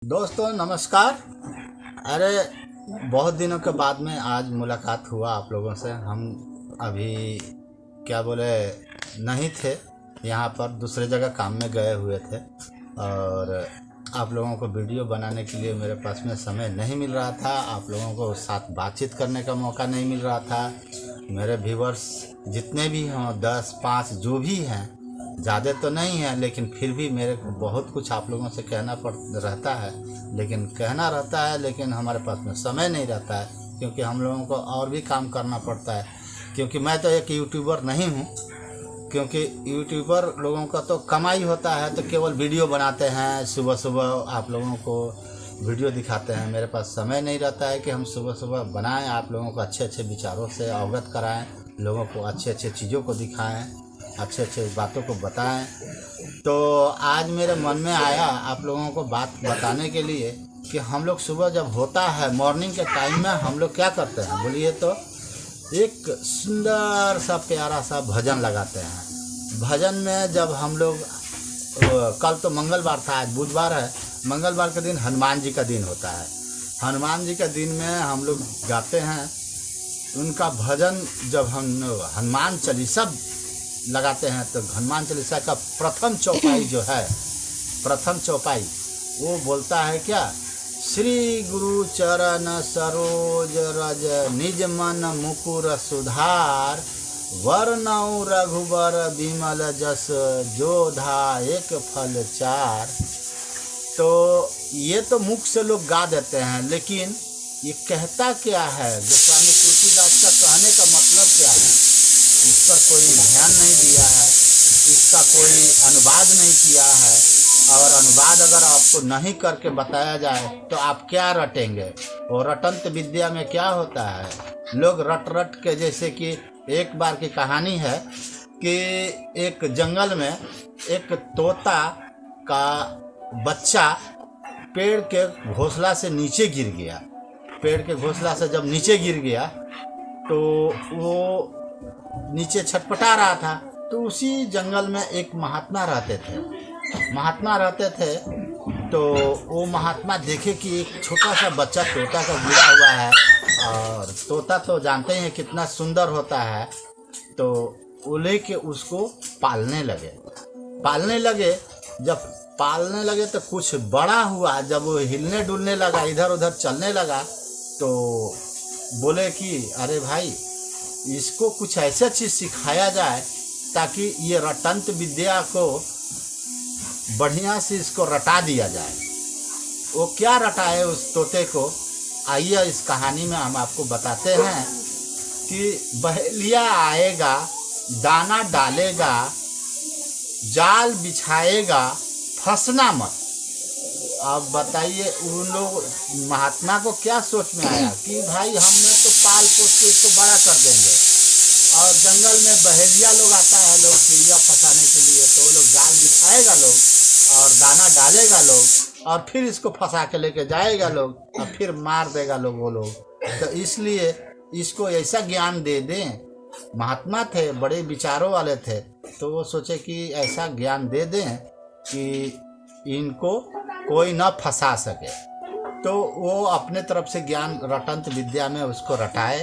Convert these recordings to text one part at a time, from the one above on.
दोस्तों नमस्कार। अरे बहुत दिनों के बाद में आज मुलाकात हुआ आप लोगों से। हम अभी क्या बोले नहीं थे, यहाँ पर दूसरे जगह काम में गए हुए थे और आप लोगों को वीडियो बनाने के लिए मेरे पास में समय नहीं मिल रहा था। आप लोगों को साथ बातचीत करने का मौका नहीं मिल रहा था। मेरे व्यूवर्स जितने भी हों 10-5 जो भी हैं, ज़्यादा तो नहीं है लेकिन फिर भी मेरे को बहुत कुछ आप लोगों से कहना पड़ रहता है, लेकिन कहना रहता है लेकिन हमारे पास में समय नहीं रहता है, क्योंकि हम लोगों को और भी काम करना पड़ता है। क्योंकि मैं तो एक यूट्यूबर नहीं हूँ, क्योंकि यूट्यूबर लोगों का तो कमाई होता है तो केवल वीडियो बनाते हैं, सुबह सुबह आप लोगों को वीडियो दिखाते हैं। मेरे पास समय नहीं रहता है कि हम सुबह सुबह बनाएं, आप लोगों को अच्छे अच्छे विचारों से अवगत कराएं, लोगों को अच्छे अच्छे चीज़ों को दिखाएं, अच्छे अच्छे बातों को बताएं। तो आज मेरे मन में आया आप लोगों को बात बताने के लिए कि हम लोग सुबह जब होता है मॉर्निंग के टाइम में हम लोग क्या करते हैं बोलिए तो एक सुंदर सा प्यारा सा भजन लगाते हैं। भजन में जब हम लोग कल तो मंगलवार था, आज बुधवार है, मंगलवार के दिन हनुमान जी का दिन होता है। हनुमान जी के दिन में हम लोग गाते हैं उनका भजन। जब हम हनुमान चालीसा लगाते हैं तो हनुमान चालीसा का प्रथम चौपाई जो है, प्रथम चौपाई वो बोलता है क्या, श्री गुरु चरण सरोज रज निज मन मुकुर सुधार, वरनौ रघुबर विमल जस जोधा एक फल चार। तो ये तो मुख से लोग गा देते हैं, लेकिन ये कहता क्या है, गोस्वामी तुलसीदास का कहने का मतलब क्या है, इस पर कोई ध्यान नहीं दिया है, इसका कोई अनुवाद नहीं किया है। और अनुवाद अगर आपको नहीं करके बताया जाए तो आप क्या रटेंगे। और रटंत विद्या में क्या होता है, लोग रट रट के, जैसे कि एक बार की कहानी है कि एक जंगल में एक तोता का बच्चा पेड़ के घोंसला से नीचे गिर गया। पेड़ के घोंसला से जब नीचे गिर गया तो वो नीचे छटपटा रहा था। तो उसी जंगल में एक महात्मा रहते थे। महात्मा रहते थे तो वो महात्मा देखे कि एक छोटा सा बच्चा तोता का गिरा हुआ है, और तोता तो जानते हैं कितना सुंदर होता है। तो वो लेके उसको पालने लगे। जब पालने लगे तो कुछ बड़ा हुआ, जब वो हिलने डुलने लगा, इधर उधर चलने लगा, तो बोले कि अरे भाई इसको कुछ ऐसा चीज़ सिखाया जाए ताकि ये रटंत विद्या को बढ़िया से इसको रटा दिया जाए। वो क्या रटाए उस तोते को, आइए इस कहानी में हम आपको बताते हैं कि बहेलिया आएगा, दाना डालेगा, जाल बिछाएगा, फंसना मत। अब बताइए उन लोग महात्मा को क्या सोच में आया कि भाई हमने तो पाल पोस के इसको बड़ा कर देंगे, और जंगल में बहेलिया लोग आता है, लोग चिड़िया फंसाने के लिए, तो वो लोग जाल बिछाएगा लोग और दाना डालेगा लोग, और फिर इसको फंसा के लेके जाएगा लोग, और फिर मार देगा लोग वो लोग। तो इसलिए इसको ऐसा ज्ञान दे दें। महात्मा थे, बड़े विचारों वाले थे, तो वो सोचे कि ऐसा ज्ञान दे दें कि इनको कोई न फंसा सके। तो वो अपने तरफ से ज्ञान रटंत विद्या में उसको रटाए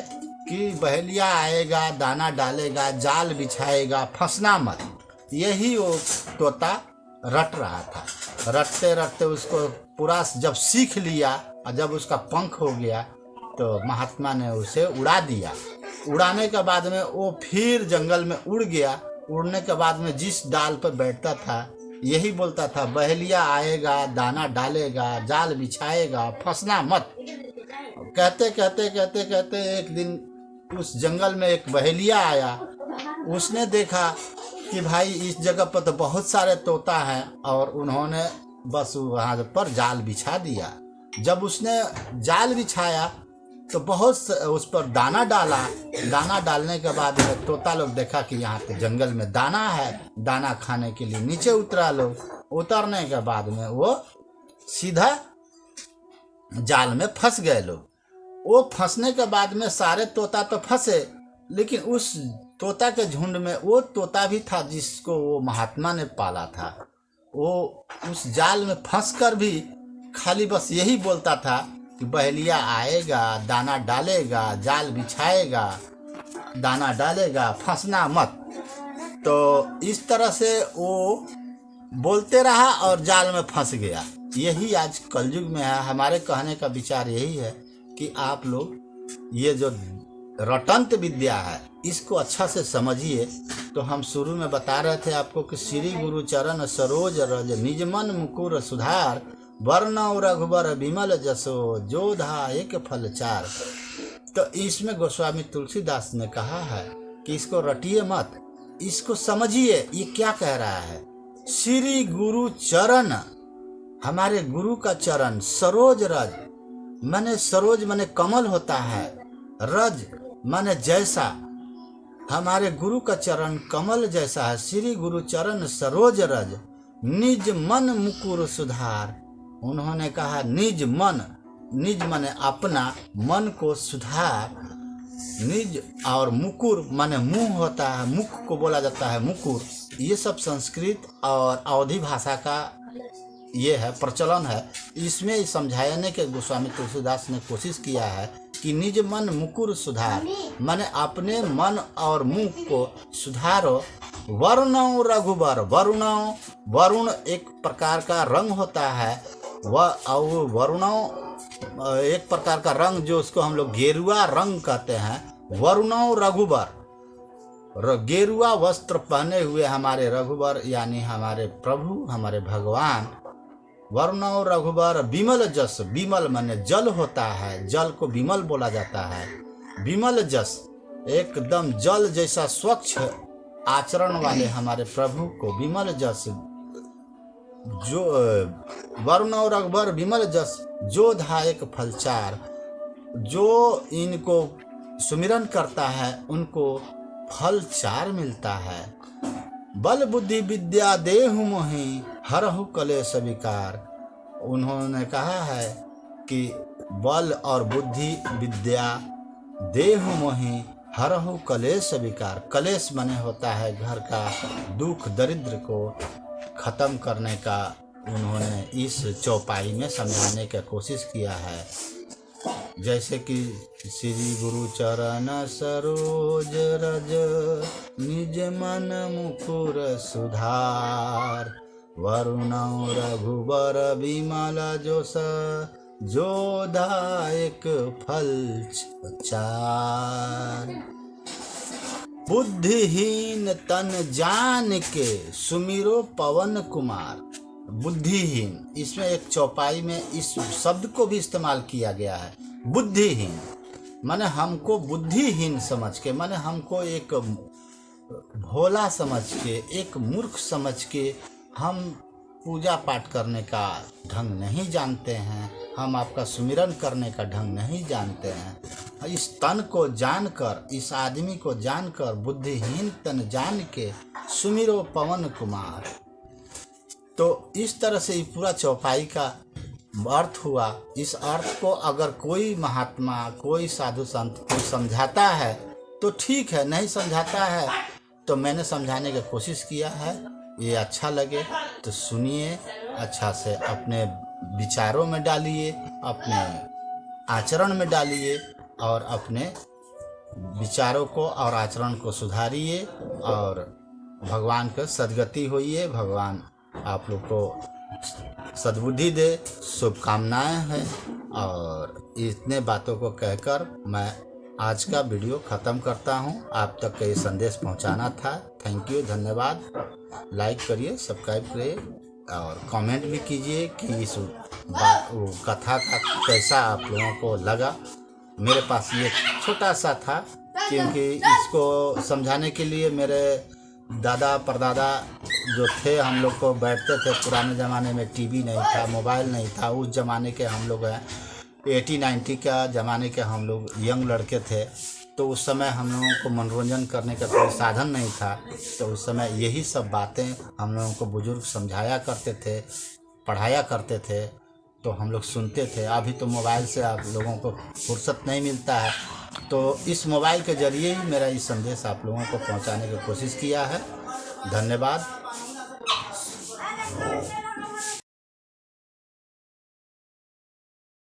कि बहेलिया आएगा, दाना डालेगा, जाल बिछाएगा, फंसना मत। यही वो तोता रट रहा था। रटते रटते उसको पूरा जब सीख लिया और जब उसका पंख हो गया तो महात्मा ने उसे उड़ा दिया। उड़ाने के बाद में वो फिर जंगल में उड़ गया। उड़ने के बाद में जिस डाल पर बैठता था यही बोलता था, बहेलिया आएगा, दाना डालेगा, जाल बिछाएगा, फंसना मत। कहते कहते कहते कहते एक दिन उस जंगल में एक बहेलिया आया। उसने देखा कि भाई इस जगह पर तो बहुत सारे तोता हैं, और उन्होंने बस वहाँ पर जाल बिछा दिया। जब उसने जाल बिछाया तो बहुत उस पर दाना डाला। दाना डालने के बाद में तोता लोग देखा कि यहाँ पे जंगल में दाना है, दाना खाने के लिए नीचे उतरा लोग। उतरने के बाद में वो सीधा जाल में फंस गए लोग। वो फंसने के बाद में सारे तोता तो फंसे, लेकिन उस तोता के झुंड में वो तोता भी था जिसको वो महात्मा ने पाला था। वो उस जाल में फंस कर भी खाली बस यही बोलता था कि बहेलिया आएगा, दाना डालेगा, जाल बिछाएगा, दाना डालेगा, फंसना मत। तो इस तरह से वो बोलते रहा और जाल में फंस गया। यही आज कलयुग में है। हमारे कहने का विचार यही है कि आप लोग ये जो रटंत विद्या है इसको अच्छा से समझिए। तो हम शुरू में बता रहे थे आपको कि श्री गुरु चरण सरोज रज, निज मन मुकुर सुधार, वर्णौ रघुबर विमल जसो, जोधा एक फल चार। तो इसमें गोस्वामी तुलसीदास ने कहा है कि इसको रटिए मत, इसको समझिए ये क्या कह रहा है। श्री गुरु चरण, हमारे गुरु का चरण, सरोज रज माने सरोज माने कमल होता है, रज माने जैसा, हमारे गुरु का चरण कमल जैसा है। श्री गुरु चरण सरोज रज, निज मन मुकुर सुधार। उन्होंने कहा निज मन, निज माने अपना, मन को सुधार, निज और मुकुर माने मुंह होता है, मुख को बोला जाता है मुकुर। ये सब संस्कृत और अवधी भाषा का ये है प्रचलन है। इसमें समझाने के गोस्वामी तुलसीदास ने कोशिश किया है कि निज मन मुकुर सुधार माने अपने मन और मुख को सुधारो। वरुणौ रघुबर, वरुणौ, वरुण एक प्रकार का रंग होता है, और वरुणौ एक प्रकार का रंग जो उसको हम लोग गेरुआ रंग कहते हैं। वरुणौ रघुबर, गेरुआ वस्त्र पहने हुए हमारे रघुबर यानी हमारे प्रभु, हमारे भगवान। वर्णौ रघुबर विमल जस, विमल माने जल होता है, जल को विमल बोला जाता है। विमल जस एकदम जल जैसा स्वच्छ आचरण वाले हमारे प्रभु को विमल जस, जो वर्णौ रघुबर विमल जस, जो धायक फलचार, जो इनको सुमिरन करता है उनको फल चार मिलता है। बल बुद्धि विद्या देहु मोहि, हरहु कलेश विकार। उन्होंने कहा है कि बल और बुद्धि विद्या देहु मोहि, हरहु कलेश विकार। कलेश माने होता है घर का दुख दरिद्र को खत्म करने का। उन्होंने इस चौपाई में समझाने की कोशिश किया है। जैसे कि श्री गुरु चरण सरोज रज, निज मन मुकुर सुधार, वरुणौ रघुबर विमल जोस, जोधायक फल चार। बुद्धिहीन तन जान के सुमिरो पवन कुमार। बुद्धिहीन, इसमें एक चौपाई में इस शब्द को भी इस्तेमाल किया गया है। बुद्धिहीन माने हमको बुद्धिहीन समझ के, माने हमको एक भोला समझ के, एक मूर्ख समझ के हम पूजा पाठ करने का ढंग नहीं जानते हैं, हम आपका सुमिरन करने का ढंग नहीं जानते हैं। इस तन को जानकर, इस आदमी को जानकर, बुद्धिहीन तन जान के सुमिरो पवन कुमार। तो इस तरह से पूरा चौपाई का अर्थ हुआ। इस अर्थ को अगर कोई महात्मा, कोई साधु संत कोई समझाता है तो ठीक है, नहीं समझाता है तो मैंने समझाने की कोशिश किया है। ये अच्छा लगे तो सुनिए, अच्छा से अपने विचारों में डालिए, अपने आचरण में डालिए और अपने विचारों को और आचरण को सुधारिए और भगवान के सद्गति होइए। भगवान आप लोग को सद्बुद्धि दे, शुभकामनाएं हैं। और इतने बातों को कहकर मैं आज का वीडियो ख़त्म करता हूं। आप तक ये संदेश पहुंचाना था। थैंक यू, धन्यवाद। लाइक करिए, सब्सक्राइब करिए और कमेंट भी कीजिए कि इस कथा का कैसा आप लोगों को लगा। मेरे पास ये छोटा सा था क्योंकि इसको समझाने के लिए मेरे दादा परदादा जो थे, हम लोग को बैठते थे। पुराने ज़माने में टीवी नहीं था, मोबाइल नहीं था। उस ज़माने के हम लोग हैं 80-90 का ज़माने के हम लोग यंग लड़के थे। तो उस समय हम लोगों को मनोरंजन करने का कोई साधन नहीं था। तो उस समय यही सब बातें हम लोगों को बुजुर्ग समझाया करते थे, पढ़ाया करते थे, तो हम लोग सुनते थे। अभी तो मोबाइल से आप लोगों को फुर्सत नहीं मिलता है, तो इस मोबाइल के ज़रिए ही मेरा ये संदेश आप लोगों को पहुंचाने की कोशिश किया है। धन्यवाद।